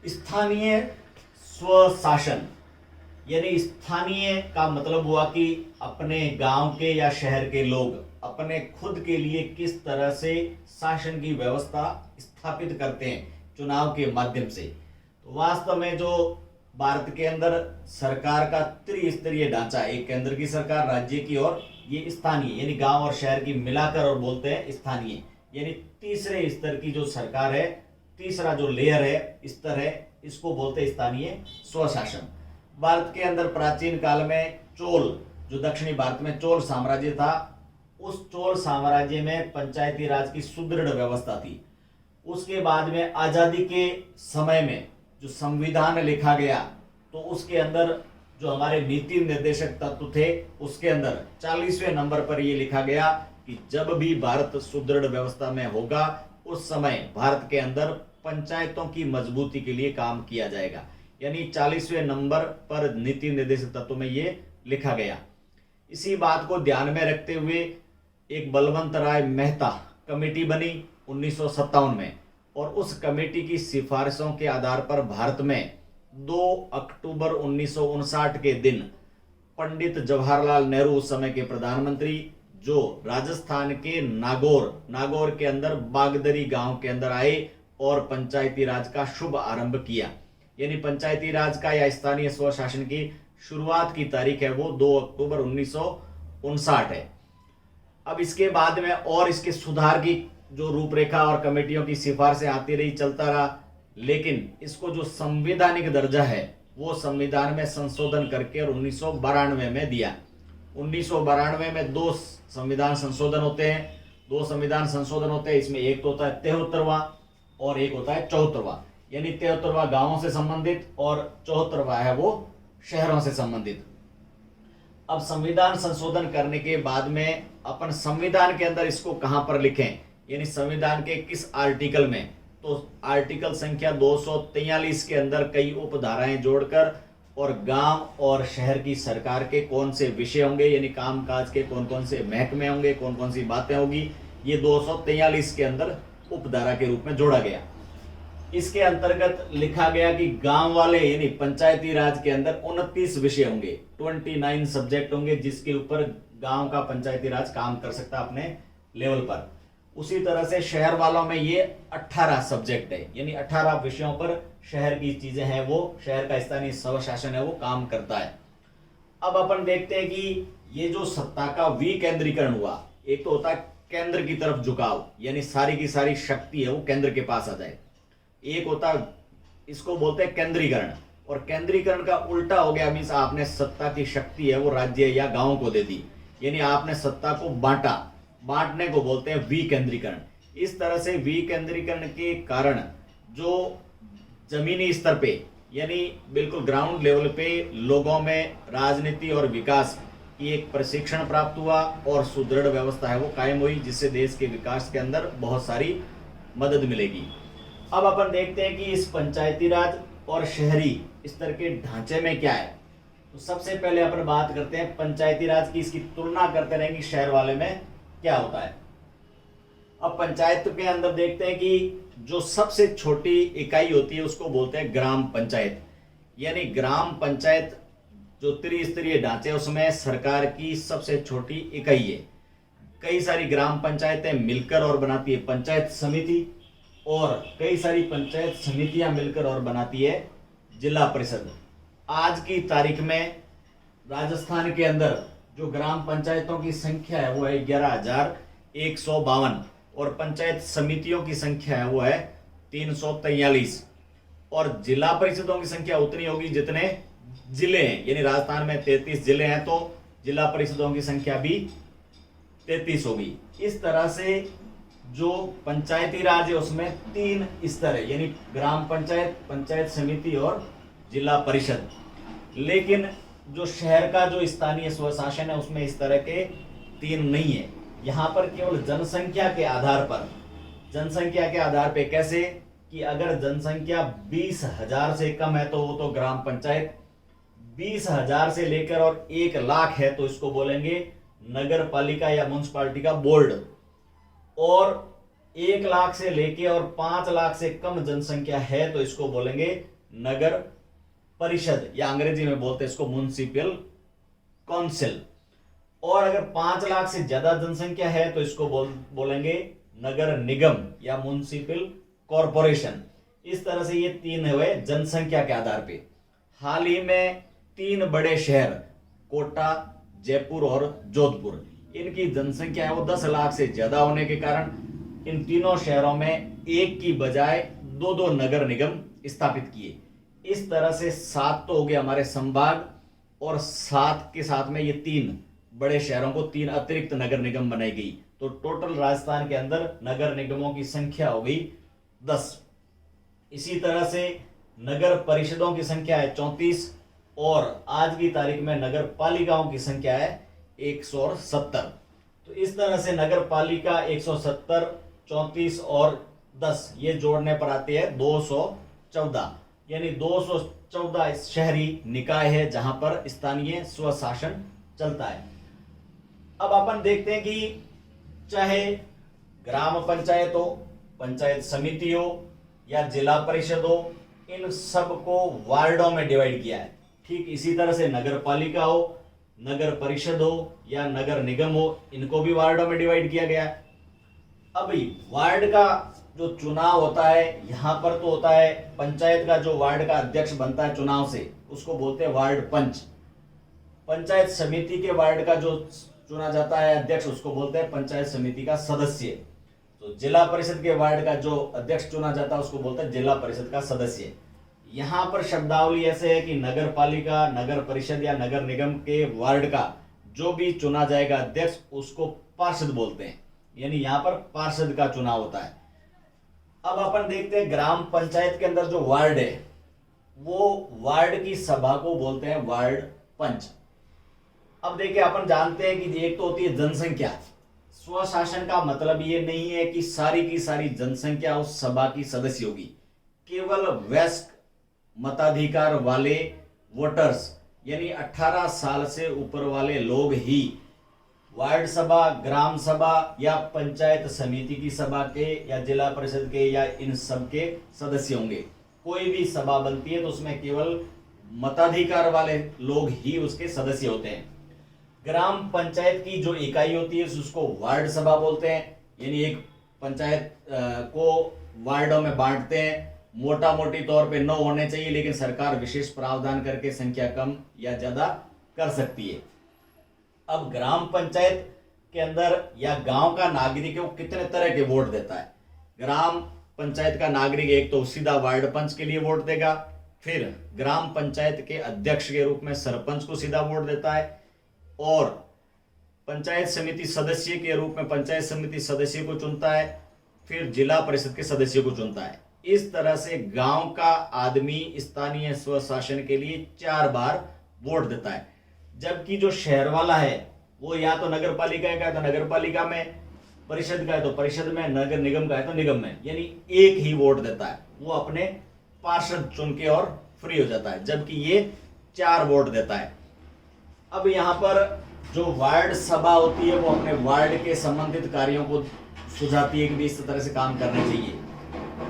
स्थानीय स्वशासन यानी स्थानीय का मतलब हुआ कि अपने गांव के या शहर के लोग अपने खुद के लिए किस तरह से शासन की व्यवस्था स्थापित करते हैं चुनाव के माध्यम से। तो वास्तव में जो भारत के अंदर सरकार का त्रिस्तरीय ढांचा, एक केंद्र की सरकार, राज्य की और ये स्थानीय यानी गांव और शहर की मिलाकर और बोलते हैं स्थानीय, यानी तीसरे स्तर की जो सरकार है, तीसरा जो लेयर है, स्तर है, इसको बोलते हैं स्थानीय स्वशासन। भारत के अंदर प्राचीन काल में चोल, जो दक्षिणी भारत में चोल साम्राज्य था, उस चोल साम्राज्य में पंचायती राज की सुदृढ़ व्यवस्था थी। उसके बाद में आजादी के समय में जो संविधान लिखा गया तो उसके अंदर जो हमारे नीति निर्देशक तत्व थे उसके अंदर 40वें नंबर पर यह लिखा गया कि जब भी भारत सुदृढ़ व्यवस्था में होगा उस समय भारत के अंदर पंचायतों की मजबूती के लिए काम किया जाएगा। यानी 40वें नंबर पर नीति निर्देशक तत्व में ये लिखा गया। इसी बात को ध्यान में रखते हुए एक बलवंत राय मेहता कमेटी बनी 1957 में और उस कमेटी की सिफारिशों के आधार पर भारत में 2 अक्टूबर 1959 के दिन पंडित जवाहरलाल नेहरू उस समय के प्रधानमंत्री, जो राजस्थान के नागौर के अंदर बागदरी गांव के अंदर आए और पंचायती राज का शुभ आरंभ किया। यानी पंचायती राज का या स्थानीय स्वशासन की शुरुआत की तारीख है वो 2 अक्टूबर 1959 है। अब इसके बाद में और इसके सुधार की जो रूपरेखा और कमेटियों की सिफारिशें आती रही, चलता रहा, लेकिन इसको जो संवैधानिक दर्जा है वो संविधान में संशोधन करके और 1992 में दिया। 1992 में 2 संविधान संशोधन होते हैं, 2 संविधान संशोधन होते हैं। इसमें एक तो होता है 73वां और एक होता है 74वां। यानी 73वां गांवों से संबंधित और 74वां है वो शहरों से संबंधित। अब संविधान संशोधन करने के बाद में अपन संविधान के अंदर इसको कहां पर लिखें, यानी संविधान के किस आर्टिकल में, तो आर्टिकल संख्या 243 के अंदर कई उपधाराएं जोड़कर और गांव और शहर की सरकार के कौन से विषय होंगे, यानी कामकाज के कौन कौन से महकमे होंगे, कौन कौन सी बातें होगी, ये 243 के अंदर उपधारा के रूप में जोड़ा गया। इसके अंतर्गत लिखा गया कि गांव वाले यानी पंचायती राज के अंदर 29 विषय होंगे, 29 सब्जेक्ट होंगे जिसके ऊपर गांव का पंचायती राज काम कर सकता है अपने लेवल पर। उसी तरह से शहर वालों में ये 18 सब्जेक्ट है, यानी 18 विषयों पर शहर की चीजें हैं वो, शहर का स्थानीय स्वशासन है वो काम करता है। अब अपन देखते हैं कि ये जो सत्ता का विकेंद्रीकरण हुआ, एक तो होता है केंद्र की तरफ झुकाव, यानी सारी की सारी शक्ति है वो केंद्र के पास आ जाए। एक होता है, इसको बोलते हैं केंद्रीकरण, और केंद्रीकरण का उल्टा हो गया, मीन्स आपने सत्ता की शक्ति है वो राज्य या गांव को दे दी, यानी आपने सत्ता को बांटा, बांटने को बोलते हैं विकेंद्रीकरण। इस तरह से विकेंद्रीकरण के कारण जो जमीनी स्तर पे यानी बिल्कुल ग्राउंड लेवल पे लोगों में राजनीति और विकास की एक प्रशिक्षण प्राप्त हुआ और सुदृढ़ व्यवस्था है वो कायम हुई, जिससे देश के विकास के अंदर बहुत सारी मदद मिलेगी। अब अपन देखते हैं कि इस पंचायती राज और शहरी स्तर के ढांचे में क्या है। तो सबसे पहले अपन बात करते हैं पंचायती राज की, इसकी तुलना करते रहेंगे कि शहर वाले में क्या होता है। अब पंचायत के अंदर देखते हैं कि जो सबसे छोटी इकाई होती है उसको बोलते हैं ग्राम पंचायत। यानी ग्राम पंचायत जो त्रिस्तरीय ढांचे उसमें सरकार की सबसे छोटी इकाई है। कई सारी ग्राम पंचायतें मिलकर और बनाती है पंचायत समिति, और कई सारी पंचायत समितियां मिलकर और बनाती है जिला परिषद। आज की तारीख में राजस्थान के अंदर जो ग्राम पंचायतों की संख्या है वो है 11,152 और पंचायत समितियों की संख्या है वो है 343 और जिला परिषदों की संख्या उतनी होगी जितने जिले हैं। यानी राजस्थान में 33 जिले हैं तो जिला परिषदों की संख्या भी 33 होगी। इस तरह से जो पंचायती राज है उसमें 3 स्तर है, यानी ग्राम पंचायत, पंचायत समिति और जिला परिषद। लेकिन जो शहर का जो स्थानीय स्वशासन है उसमें इस तरह के 3 नहीं है। यहाँ पर केवल जनसंख्या के आधार पर, जनसंख्या के आधार पे कैसे कि अगर जनसंख्या 20,000 से कम है तो वो तो ग्राम पंचायत, 20,000 से लेकर और 1 लाख है तो इसको बोलेंगे नगर पालिका या म्युनिसिपालिटी का बोर्ड, और 1 लाख से लेके और 5 लाख से कम जनसंख्या है तो इसको बोलेंगे नगर परिषद, या अंग्रेजी में बोलते हैं इसको म्युनिसिपल काउंसिल। और अगर 5 लाख से ज्यादा जनसंख्या है तो इसको बोलेंगे नगर निगम या म्युनिसिपल कॉरपोरेशन। इस तरह से ये 3 हुए जनसंख्या के आधार पे। हाल ही में 3 बड़े शहर कोटा, जयपुर और जोधपुर, इनकी जनसंख्या है वो 10 लाख से ज्यादा होने के कारण इन तीनों शहरों में एक की बजाय 2-2 नगर निगम स्थापित किए। इस तरह से 7 तो हो गए हमारे संभाग, और 7 के साथ में ये 3 बड़े शहरों को 3 अतिरिक्त नगर निगम बनाई गई। तो टोटल राजस्थान के अंदर नगर निगमों की संख्या हो गई 10। इसी तरह से नगर परिषदों की संख्या है 34, और आज की तारीख में नगर पालिकाओं की संख्या है 170। तो इस तरह से नगर पालिका 170, 34 और 10 ये जोड़ने पर आती है 214, यानी 214 शहरी निकाय है जहां पर स्थानीय स्वशासन चलता है। अब अपन देखते हैं कि चाहे ग्राम पंचायत हो, पंचायत समिति हो या जिला परिषद हो, इन सबको वार्डों में डिवाइड किया है। ठीक इसी तरह से नगर पालिका हो, नगर परिषद हो या नगर निगम हो, इनको भी वार्डों में डिवाइड किया गया है। अब वार्ड का जो चुनाव होता है यहां पर तो होता है पंचायत का, जो वार्ड का अध्यक्ष बनता है चुनाव से उसको बोलते हैं वार्ड पंच। पंचायत समिति के वार्ड का जो चुना जाता है अध्यक्ष उसको बोलते हैं पंचायत समिति का सदस्य। तो जिला परिषद के वार्ड का जो अध्यक्ष चुना जाता है उसको बोलते हैं जिला परिषद का सदस्य। यहाँ पर शब्दावली ऐसे है कि नगर पालिका, नगर परिषद या नगर निगम के वार्ड का जो भी चुना जाएगा अध्यक्ष उसको पार्षद बोलते हैं, यानी यहाँ पर पार्षद का चुनाव होता है। अब अपन देखते हैं ग्राम पंचायत के अंदर जो वार्ड है वो वार्ड की सभा को बोलते हैं वार्ड पंच। अब देखिए अपन जानते हैं कि एक तो होती है जनसंख्या। स्वशासन का मतलब ये नहीं है कि सारी की सारी जनसंख्या उस सभा की सदस्य होगी। केवल वयस्क मताधिकार वाले वोटर्स यानी 18 साल से ऊपर वाले लोग ही वार्ड सभा, ग्राम सभा या पंचायत समिति की सभा के या जिला परिषद के या इन सब के सदस्य होंगे। कोई भी सभा बनती है तो उसमें केवल मताधिकार वाले लोग ही उसके सदस्य होते हैं। ग्राम पंचायत की जो इकाई होती है उसको वार्ड सभा बोलते हैं, यानी एक पंचायत को वार्डों में बांटते हैं। मोटा मोटी तौर पे 9 होने चाहिए, लेकिन सरकार विशेष प्रावधान करके संख्या कम या ज्यादा कर सकती है। अब ग्राम पंचायत के अंदर या गांव का नागरिक है वो कितने तरह के वोट देता है। ग्राम पंचायत का नागरिक एक तो सीधा वार्ड पंच के लिए वोट देगा, फिर ग्राम पंचायत के अध्यक्ष के रूप में सरपंच को सीधा वोट देता है, और पंचायत समिति सदस्य के रूप में पंचायत समिति सदस्य को चुनता है, फिर जिला परिषद के सदस्य को चुनता है। इस तरह से गांव का आदमी स्थानीय स्वशासन के लिए 4 बार वोट देता है। जबकि जो शहर वाला है वो या तो नगर पालिका का है तो नगर पालिका में, परिषद का है तो परिषद में, नगर निगम का है तो निगम में, यानी एक ही वोट देता है। वो अपने पार्षद चुन के और फ्री हो जाता है, जबकि ये 4 वोट देता है। अब यहाँ पर जो वार्ड सभा होती है वो अपने वार्ड के संबंधित कार्यों को सुझाती है कि इस तरह से काम करने चाहिए,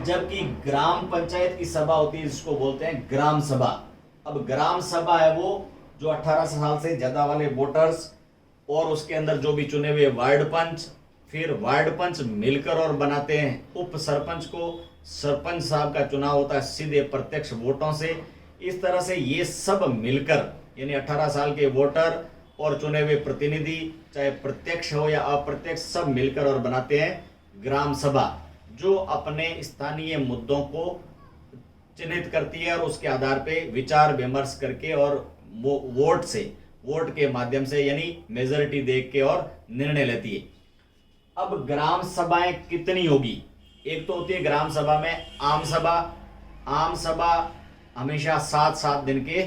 जबकि ग्राम पंचायत की सभा होती है जिसको बोलते हैं ग्राम सभा। अब ग्राम सभा है वो जो 18 साल से ज्यादा वाले वोटर्स और उसके अंदर जो भी चुने हुए वार्ड पंच, फिर वार्ड पंच मिलकर और बनाते हैं उप सरपंच को। सरपंच साहब का चुनाव होता है सीधे प्रत्यक्ष वोटों से। इस तरह से ये सब मिलकर यानी 18 साल के वोटर और चुने हुए प्रतिनिधि, चाहे प्रत्यक्ष हो या अप्रत्यक्ष, सब मिलकर और बनाते हैं ग्राम सभा, जो अपने स्थानीय मुद्दों को चिन्हित करती है और उसके आधार पे विचार विमर्श करके और वोट के माध्यम से यानी मेजोरिटी देख के और निर्णय लेती है। अब ग्राम सभाएं कितनी होगी? एक तो होती है ग्राम सभा में आम सभा। आम सभा हमेशा 7-7 दिन के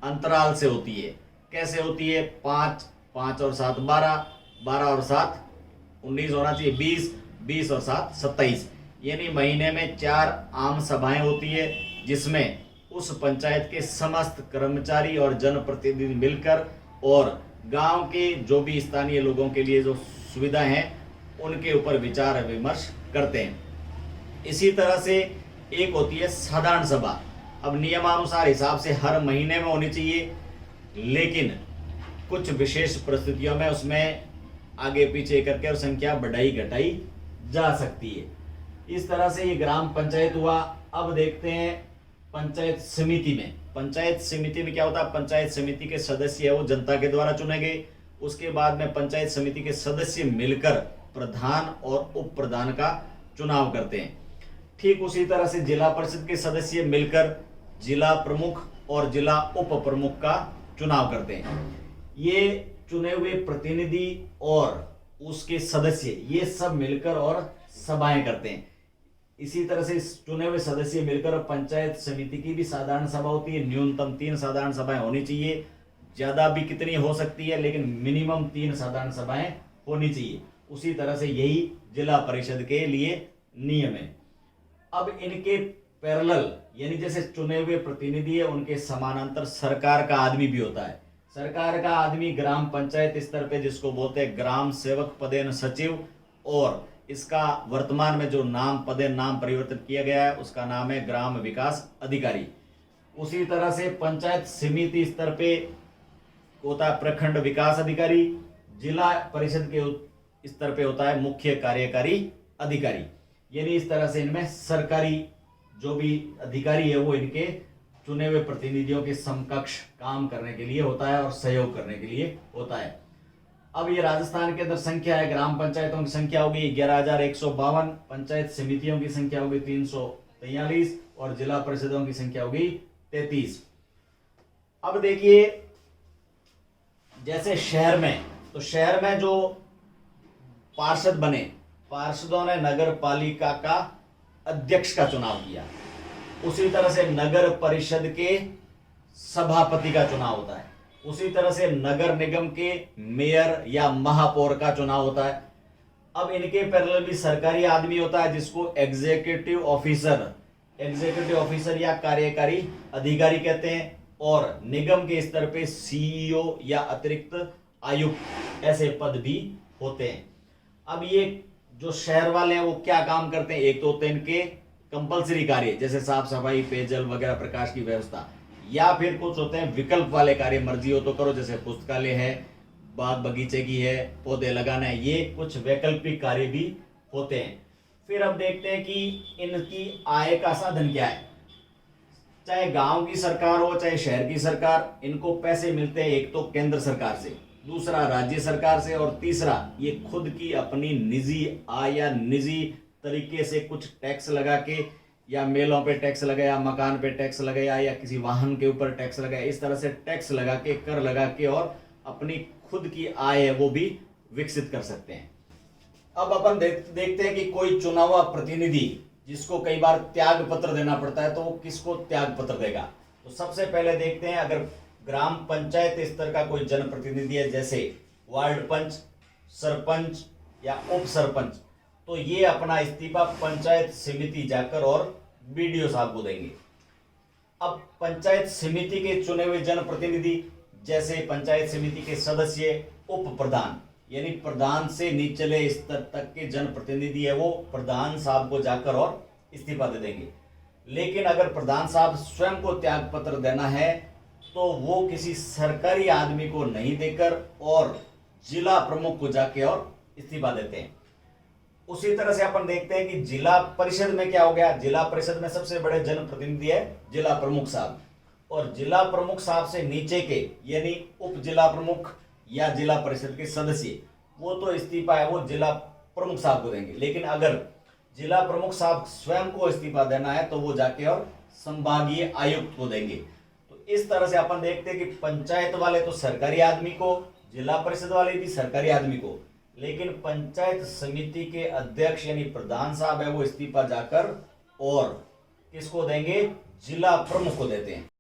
अंतराल से होती है। कैसे होती है? 5, 5 और 7 12, 12 और 7 19 होना चाहिए, 20, 20 और 7 27, यानी महीने में 4 आम सभाएं होती है, जिसमें उस पंचायत के समस्त कर्मचारी और जनप्रतिनिधि मिलकर और गांव के जो भी स्थानीय लोगों के लिए जो सुविधा हैं उनके ऊपर विचार विमर्श करते हैं। इसी तरह से एक होती है साधारण सभा। अब नियमानुसार हिसाब से हर महीने में होनी चाहिए, लेकिन कुछ विशेष परिस्थितियों में उसमें आगे पीछे करके और संख्या बढ़ाई घटाई जा सकती है। इस तरह से ये ग्राम पंचायत हुआ। अब देखते हैं पंचायत समिति में। पंचायत समिति में क्या होता है? पंचायत समिति के सदस्य है वो जनता के द्वारा चुने गए। उसके बाद में पंचायत समिति के सदस्य मिलकर प्रधान और उप प्रधान का चुनाव करते हैं। ठीक उसी तरह से जिला परिषद के सदस्य मिलकर जिला प्रमुख और जिला उप प्रमुख का चुनाव करते हैं। ये चुने हुए प्रतिनिधि और उसके सदस्य ये सब मिलकर और सभाएं करते हैं। इसी तरह से चुने हुए सदस्य मिलकर पंचायत समिति की भी साधारण सभा होती है। न्यूनतम 3 साधारण सभाएं होनी चाहिए। ज्यादा भी कितनी हो सकती है, लेकिन मिनिमम 3 साधारण सभाएं होनी चाहिए। उसी तरह से यही जिला परिषद के लिए नियम है। अब इनके पैरेलल यानी जैसे चुने हुए प्रतिनिधि है उनके समानांतर सरकार का आदमी भी होता है। सरकार का आदमी ग्राम पंचायत स्तर पे जिसको बोलते हैं ग्राम सेवक पदेन सचिव, और इसका वर्तमान में जो पदेन नाम परिवर्तित किया गया है उसका नाम है ग्राम विकास अधिकारी। उसी तरह से पंचायत समिति स्तर पे होता है प्रखंड विकास अधिकारी। जिला परिषद के स्तर पे होता है मुख्य कार्यकारी अधिकारी। यानी इस तरह से इनमें सरकारी जो भी अधिकारी है वो इनके चुने हुए प्रतिनिधियों के समकक्ष काम करने के लिए होता है और सहयोग करने के लिए होता है। अब ये राजस्थान के अंदर संख्या है, ग्राम पंचायतों की संख्या होगी 11,152, पंचायत समितियों की संख्या होगी 343 और जिला परिषदों की संख्या होगी 33। अब देखिए जैसे शहर में, तो शहर में जो पार्षद बने, पार्षदों ने नगर पालिका का अध्यक्ष का चुनाव किया। उसी तरह से नगर परिषद के सभापति का चुनाव होता है। उसी तरह से नगर निगम के मेयर या महापौर का चुनाव होता है। अब इनके पैरेलल भी सरकारी आदमी होता है जिसको एग्जीक्यूटिव ऑफिसर या कार्यकारी अधिकारी कहते हैं, और निगम के स्तर पे सीईओ या अतिरिक्त आयुक्त ऐसे पद भी होते हैं। अब ये जो शहर वाले हैं वो क्या काम करते हैं? एक तो होते हैं इनके कंपलसरी कार्य जैसे साफ सफाई, पेयजल वगैरह, प्रकाश की व्यवस्था, या फिर कुछ होते हैं विकल्प वाले कार्य, मर्जी हो तो करो, जैसे पुस्तकालय है, बाग बगीचे की है, पौधे लगाना है, ये कुछ वैकल्पिक कार्य भी होते हैं। फिर अब देखते हैं कि इनकी आय का साधन क्या है। चाहे गांव की सरकार हो चाहे शहर की सरकार, इनको पैसे मिलते हैं एक तो केंद्र सरकार से, दूसरा राज्य सरकार से, और तीसरा ये खुद की अपनी निजी आय या निजी तरीके से कुछ टैक्स लगा के, या मेलों पे टैक्स लगाया, मकान पे टैक्स लगाया, या किसी वाहन के ऊपर टैक्स लगाया, इस तरह से टैक्स लगा के, कर लगा के, और अपनी खुद की आय है वो भी विकसित कर सकते हैं। अब अपन देखते हैं कि कोई चुना हुआ प्रतिनिधि जिसको कई बार त्याग पत्र देना पड़ता है, तो वो किसको त्याग पत्र देगा। तो सबसे पहले देखते हैं, अगर ग्राम पंचायत स्तर का कोई जनप्रतिनिधि है जैसे वार्ड पंच, सरपंच या उप सरपंच, तो ये अपना इस्तीफा पंचायत समिति जाकर और बीडीओ साहब को देंगे। अब पंचायत समिति के चुने हुए जनप्रतिनिधि जैसे पंचायत समिति के सदस्य, उप प्रधान यानी प्रधान से निचले स्तर तक के जनप्रतिनिधि है वो प्रधान साहब को जाकर और इस्तीफा दे देंगे। लेकिन अगर प्रधान साहब स्वयं को त्याग पत्र देना है तो वो किसी सरकारी आदमी को नहीं देकर और जिला प्रमुख को जाके और इस्तीफा देते हैं। उसी तरह से अपन देखते हैं कि जिला परिषद में क्या हो गया। जिला परिषद में सबसे बड़े जनप्रतिनिधि है जिला प्रमुख साहब, और जिला प्रमुख साहब से नीचे के यानी उप जिला प्रमुख या जिला परिषद के सदस्य, वो तो इस्तीफा है वो जिला प्रमुख साहब को देंगे। लेकिन अगर जिला प्रमुख साहब स्वयं को इस्तीफा देना है तो वो जाके और संभागीय आयुक्त को देंगे। तो इस तरह से अपन देखते हैं कि पंचायत वाले तो सरकारी आदमी को, जिला परिषद वाले भी सरकारी आदमी को, लेकिन पंचायत समिति के अध्यक्ष यानी प्रधान साहब है वो इस्तीफा जाकर और किसको देंगे? जिला प्रमुख को देते हैं।